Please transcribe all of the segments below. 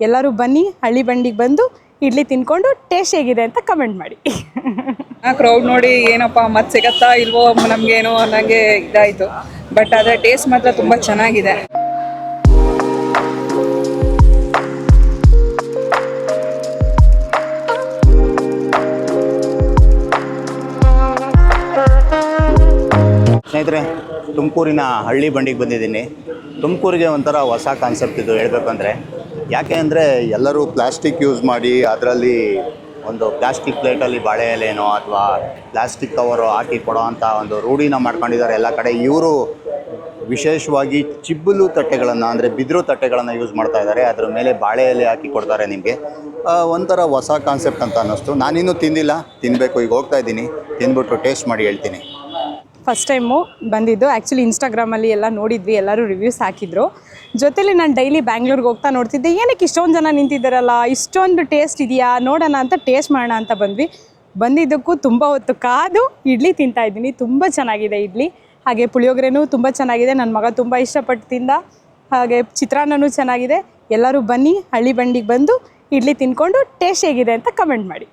ಎಲ್ಲರೂ ಬನ್ನಿ, ಹಳ್ಳಿ ಬಂಡಿಗೆ ಬಂದು ಇಡ್ಲಿ ತಿನ್ಕೊಂಡು ಟೇಸ್ಟ್ ಹೇಗಿದೆ ಅಂತ ಕಮೆಂಟ್ ಮಾಡಿ. ಕ್ರೌಡ್ ನೋಡಿ ಏನಪ್ಪ ಮತ್ತೆ ಸಿಗತ್ತಾ ಇಲ್ವೋ ನಮಗೇನೋ ಅನ್ನಂಗೆ ಇದಾಯಿತು. ಬಟ್ ಆದರೆ ಟೇಸ್ಟ್ ಮಾತ್ರ ತುಂಬ ಚೆನ್ನಾಗಿದೆ. ಸ್ನೇಹಿತರೆ, ತುಮಕೂರಿನ ಹಳ್ಳಿ ಬಂಡಿಗೆ ಬಂದಿದ್ದೀನಿ. ತುಮಕೂರಿಗೆ ಒಂಥರ ಹೊಸ ಕಾನ್ಸೆಪ್ಟ್ ಇದು ಹೇಳಬೇಕಂದ್ರೆ. ಯಾಕೆ ಅಂದರೆ ಎಲ್ಲರೂ ಪ್ಲಾಸ್ಟಿಕ್ ಯೂಸ್ ಮಾಡಿ ಅದರಲ್ಲಿ ಒಂದು ಪ್ಲಾಸ್ಟಿಕ್ ಪ್ಲೇಟಲ್ಲಿ ಬಾಳೆ ಎಲೆನೋ ಅಥವಾ ಪ್ಲಾಸ್ಟಿಕ್ ಕವರು ಹಾಕಿ ಕೊಡೋ ಅಂಥ ಒಂದು ರೂಢಿನ ಮಾಡ್ಕೊಂಡಿದ್ದಾರೆ ಎಲ್ಲ ಕಡೆ. ಇವರು ವಿಶೇಷವಾಗಿ ಚಿಬ್ಬಲು ತಟ್ಟೆಗಳನ್ನು ಅಂದರೆ ಬಿದಿರು ತಟ್ಟೆಗಳನ್ನು ಯೂಸ್ ಮಾಡ್ತಾ ಇದ್ದಾರೆ. ಅದರ ಮೇಲೆ ಬಾಳೆ ಎಲೆ ಹಾಕಿ ಕೊಡ್ತಾರೆ ನಿಮಗೆ. ಒಂಥರ ಹೊಸ ಕಾನ್ಸೆಪ್ಟ್ ಅಂತ ಅನ್ನಿಸ್ತು. ನಾನಿನ್ನೂ ತಿಂದಿಲ್ಲ, ತಿನ್ನಬೇಕು. ಈಗ ಹೋಗ್ತಾ ಇದ್ದೀನಿ, ತಿಂದ್ಬಿಟ್ಟು ಟೇಸ್ಟ್ ಮಾಡಿ ಹೇಳ್ತೀನಿ. ಫಸ್ಟ್ ಟೈಮು ಬಂದಿದ್ದು. ಆ್ಯಕ್ಚುಲಿ ಇನ್ಸ್ಟಾಗ್ರಾಮಲ್ಲಿ ಎಲ್ಲ ನೋಡಿದ್ವಿ, ಎಲ್ಲರೂ ರಿವ್ಯೂಸ್ ಹಾಕಿದ್ರು. ಜೊತೆಲಿ ನಾನು ಡೈಲಿ ಬ್ಯಾಂಗ್ಳೂರ್ಗೆ ಹೋಗ್ತಾ ನೋಡ್ತಿದ್ದೆ, ಏನಕ್ಕೆ ಇಷ್ಟೊಂದು ಜನ ನಿಂತಿದ್ದಾರಲ್ಲ, ಇಷ್ಟೊಂದು ಟೇಸ್ಟ್ ಇದೆಯಾ ನೋಡೋಣ ಅಂತ ಟೇಸ್ಟ್ ಮಾಡೋಣ ಅಂತ ಬಂದಿದ್ದಕ್ಕೂ ತುಂಬ ಹೊತ್ತು ಕಾದು ಇಡ್ಲಿ ತಿಂತಾಯಿದ್ದೀನಿ. ತುಂಬ ಚೆನ್ನಾಗಿದೆ ಇಡ್ಲಿ. ಹಾಗೆ ಪುಳಿಯೋಗರೆನೂ ತುಂಬ ಚೆನ್ನಾಗಿದೆ, ನನ್ನ ಮಗ ತುಂಬ ಇಷ್ಟಪಟ್ಟು ತಿಂದ. ಹಾಗೆ ಚಿತ್ರಾನ್ನನೂ ಚೆನ್ನಾಗಿದೆ. ಎಲ್ಲರೂ ಬನ್ನಿ, ಹಳ್ಳಿ ಬಂಡಿಗೆ ಬಂದು ಇಡ್ಲಿ ತಿನ್ಕೊಂಡು ಟೇಸ್ಟ್ ಹೇಗಿದೆ ಅಂತ ಕಮೆಂಟ್ ಮಾಡಿ.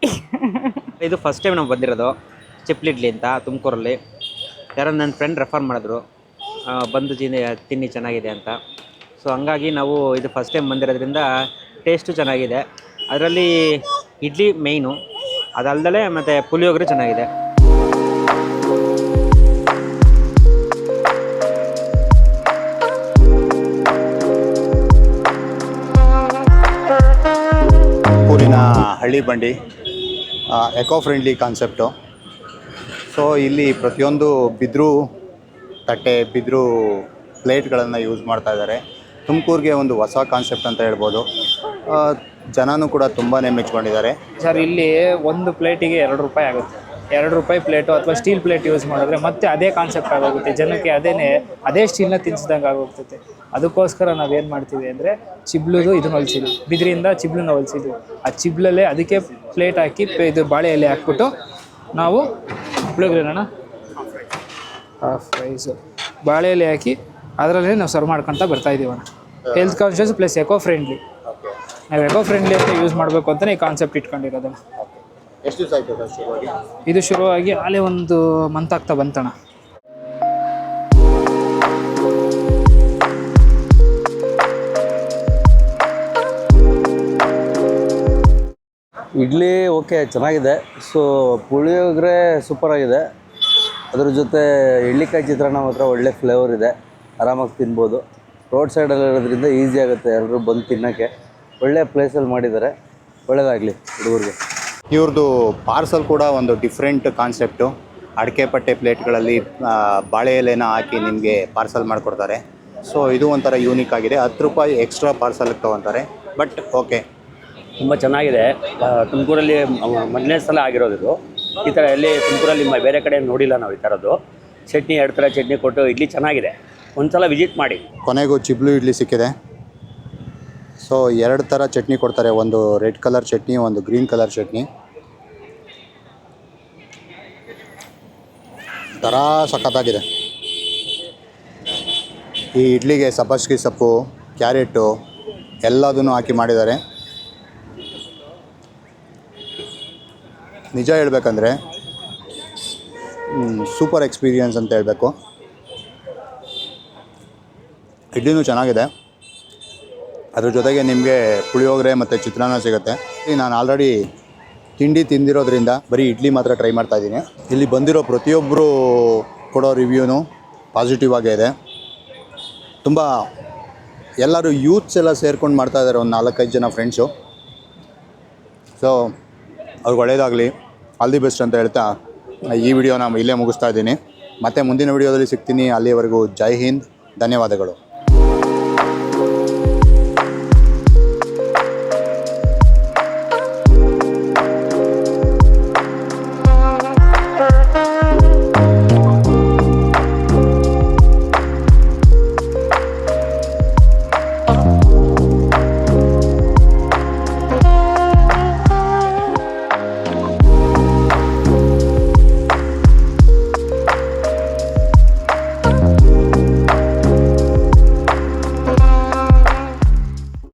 ಇದು ಫಸ್ಟ್ ಟೈಮ್ ನಾವು ಬಂದಿರೋದು ಚಿಪ್ಲಿ ಇಡ್ಲಿ ಅಂತ ತುಮಕೂರಲ್ಲಿ. ಯಾರೋ ನನ್ನ ಫ್ರೆಂಡ್ ರೆಫರ್ ಮಾಡಿದ್ರು, ಬಂದು ತಿನ್ನಿ ಚೆನ್ನಾಗಿದೆ ಅಂತ. ಸೊ ಹಂಗಾಗಿ ನಾವು ಇದು ಫಸ್ಟ್ ಟೈಮ್ ಬಂದಿರೋದ್ರಿಂದ ಟೇಸ್ಟು ಚೆನ್ನಾಗಿದೆ. ಅದರಲ್ಲಿ ಇಡ್ಲಿ ಮೇಯ್ನು, ಅದಲ್ಲದೆ ಮತ್ತು ಪುಳಿಯೋಗರೆ ಚೆನ್ನಾಗಿದೆ. ಊರಿನ ಹಳ್ಳಿ ಬಂಡಿ ಎಕೋ ಫ್ರೆಂಡ್ಲಿ ಕಾನ್ಸೆಪ್ಟು. ಸೊ ಇಲ್ಲಿ ಪ್ರತಿಯೊಂದು ಬಿದಿರು ತಟ್ಟೆ, ಬಿದಿರು ಪ್ಲೇಟ್ಗಳನ್ನು ಯೂಸ್ ಮಾಡ್ತಾ ಇದ್ದಾರೆ. ತುಮಕೂರಿಗೆ ಒಂದು ಹೊಸ ಕಾನ್ಸೆಪ್ಟ್ ಅಂತ ಹೇಳ್ಬೋದು. ಜನನೂ ಕೂಡ ತುಂಬಾ ಮೆಚ್ಕೊಂಡಿದ್ದಾರೆ. ಸರ್, ಇಲ್ಲಿ ಒಂದು ಪ್ಲೇಟಿಗೆ 2 ರೂಪಾಯಿ ಆಗುತ್ತೆ. 2 ರೂಪಾಯಿ ಪ್ಲೇಟು ಅಥವಾ ಸ್ಟೀಲ್ ಪ್ಲೇಟ್ ಯೂಸ್ ಮಾಡಿದ್ರೆ ಮತ್ತೆ ಅದೇ ಕಾನ್ಸೆಪ್ಟ್ ಆಗೋಗುತ್ತೆ. ಜನಕ್ಕೆ ಅದೇ ಸ್ಟೀಲ್ನ ತಿನ್ಸಿದಂಗೆ ಆಗೋಗ್ತೈತೆ. ಅದಕ್ಕೋಸ್ಕರ ನಾವೇನು ಮಾಡ್ತೀವಿ ಅಂದರೆ ಚಿಬ್ಲುದು ಇದನ್ನ ಹೊಲಿಸಿದ್ವಿ, ಬಿದಿರಿಂದ ಚಿಬ್ಲನ್ನ ಹೊಲಿಸಿದ್ವಿ. ಆ ಚಿಬ್ಲಲ್ಲೇ ಅದಕ್ಕೆ ಪ್ಲೇಟ್ ಹಾಕಿ ಇದು ಬಾಳೆ ಎಲೆ ಹಾಕ್ಬಿಟ್ಟು ನಾವು ಪುಳಿಯೋಗರೆನ ಹಾಫ್ ರೈಸು ಬಾಳೆ ಎಲೆ ಹಾಕಿ ಅದರಲ್ಲೇ ನಾವು ಸರ್ವ್ ಮಾಡ್ಕೊತ ಬರ್ತಾಯಿದ್ದೀವಣ್ಣ. Health conscious plus eco friendly. ನಾವು ಎಕೋ ಫ್ರೆಂಡ್ಲಿ ಅಂತ ಯೂಸ್ ಮಾಡಬೇಕು ಅಂತಲೇ ಈ ಕಾನ್ಸೆಪ್ಟ್ ಇಟ್ಕೊಂಡಿರೋದಣ್ಣ. ಎಷ್ಟು ದಿವಸ ಆಯಿತು ಸರ್ ಶುರುವಾಗಿ? ಇದು ಶುರುವಾಗಿ ಆಲೇ ಒಂದು ಮಂತ್ ಆಗ್ತಾ ಬಂತಣ್ಣ. ಇಡ್ಲಿ ಓಕೆ ಚೆನ್ನಾಗಿದೆ. ಸೊ ಪುಳಿಯೋಗರೆ ಸೂಪರಾಗಿದೆ. ಅದ್ರ ಜೊತೆ ಎಳ್ಳಿಕಾಯಿ ಚಿತ್ರಾನ್ನ ಮಾತ್ರ ಒಳ್ಳೆ ಫ್ಲೇವರ್ ಇದೆ, ಆರಾಮಾಗಿ ತಿನ್ಬೋದು. ರೋಡ್ ಸೈಡಲ್ಲಿ ಇರೋದ್ರಿಂದ ಈಸಿ ಆಗುತ್ತೆ ಎಲ್ಲರೂ ಬಂದು ತಿನ್ನೋಕ್ಕೆ. ಒಳ್ಳೆ ಪ್ಲೇಸಲ್ಲಿ ಮಾಡಿದ್ದಾರೆ, ಒಳ್ಳೆಯದಾಗಲಿ ಹುಡುಗರಿಗೆ. ಇವ್ರದ್ದು ಪಾರ್ಸಲ್ ಕೂಡ ಒಂದು ಡಿಫ್ರೆಂಟ್ ಕಾನ್ಸೆಪ್ಟು. ಅಡಿಕೆ ಪಟ್ಟೆ ಪ್ಲೇಟ್ಗಳಲ್ಲಿ ಬಾಳೆ ಎಲೆನ ಹಾಕಿ ನಿಮಗೆ ಪಾರ್ಸಲ್ ಮಾಡಿಕೊಡ್ತಾರೆ. ಸೊ ಇದು ಒಂಥರ ಯೂನಿಕ್ ಆಗಿದೆ. 10 ರೂಪಾಯಿ ಎಕ್ಸ್ಟ್ರಾ ಪಾರ್ಸಲ್ಗೆ ತೊಗೊತಾರೆ. ಬಟ್ ಓಕೆ, ತುಂಬ ಚೆನ್ನಾಗಿದೆ. ತುಮಕೂರಲ್ಲಿ ಮೊದಲನೇ ಸಲ ಆಗಿರೋದು. ಈ ಥರ ಎಲ್ಲಿ ತುಮಕೂರಲ್ಲಿ ಬೇರೆ ಕಡೆ ನೋಡಿಲ್ಲ ನಾವು ಈ ಥರದ್ದು. ಚಟ್ನಿ 2 ಥರ ಚಟ್ನಿ ಕೊಟ್ಟು ಇಡ್ಲಿ ಚೆನ್ನಾಗಿದೆ, ಒಂದು ಸಲ ವಿಸಿಟ್ ಮಾಡಿ. ಕೊನೆಗೂ ಚಿಬ್ಲು ಇಡ್ಲಿ ಸಿಕ್ಕಿದೆ. ಸೊ 2 ಥರ ಚಟ್ನಿ ಕೊಡ್ತಾರೆ, ಒಂದು ರೆಡ್ ಕಲರ್ ಚಟ್ನಿ, ಒಂದು ಗ್ರೀನ್ ಕಲರ್ ಚಟ್ನಿ. ಥರ ಸಖತ್ತಾಗಿದೆ. ಈ ಇಡ್ಲಿಗೆ ಸಬ್ಬಸಿಗೆ ಸೊಪ್ಪು, ಕ್ಯಾರೆಟು ಎಲ್ಲದನ್ನು ಹಾಕಿ ಮಾಡಿದ್ದಾರೆ. ನಿಜ ಹೇಳಬೇಕಂದ್ರೆ ಸೂಪರ್ ಎಕ್ಸ್ಪೀರಿಯನ್ಸ್ ಅಂತ ಹೇಳಬೇಕು. ಇಡ್ಲಿನೂ ಚೆನ್ನಾಗಿದೆ. ಅದ್ರ ಜೊತೆಗೆ ನಿಮಗೆ ಪುಳಿಯೋಗರೆ ಮತ್ತು ಚಿತ್ರಾನ್ನ ಸಿಗುತ್ತೆ. ನಾನು ಆಲ್ರೆಡಿ ತಿಂಡಿ ತಿಂದಿರೋದ್ರಿಂದ ಬರೀ ಇಡ್ಲಿ ಮಾತ್ರ ಟ್ರೈ ಮಾಡ್ತಾಯಿದ್ದೀನಿ. ಇಲ್ಲಿ ಬಂದಿರೋ ಪ್ರತಿಯೊಬ್ಬರು ಕೊಡೋ ರಿವ್ಯೂನು ಪಾಸಿಟಿವ್ ಆಗೇ ಇದೆ. ತುಂಬ ಎಲ್ಲರೂ ಯೂತ್ಸ್ ಎಲ್ಲ ಸೇರ್ಕೊಂಡು ಮಾಡ್ತಾಯಿದ್ದಾರೆ, ಒಂದು 4-5 ಜನ ಫ್ರೆಂಡ್ಸು. ಸೊ ಅವ್ರಿಗೆ ಒಳ್ಳೆಯದಾಗಲಿ, ಆಲ್ ದಿ ಬೆಸ್ಟ್ ಅಂತ ಹೇಳ್ತಾ ಈ ವಿಡಿಯೋನ ಇಲ್ಲೇ ಮುಗಿಸ್ತಾ ಇದ್ದೀನಿ. ಮತ್ತೆ ಮುಂದಿನ ವಿಡಿಯೋದಲ್ಲಿ ಸಿಗ್ತೀನಿ. ಅಲ್ಲಿವರೆಗೂ ಜೈ ಹಿಂದ್, ಧನ್ಯವಾದಗಳು.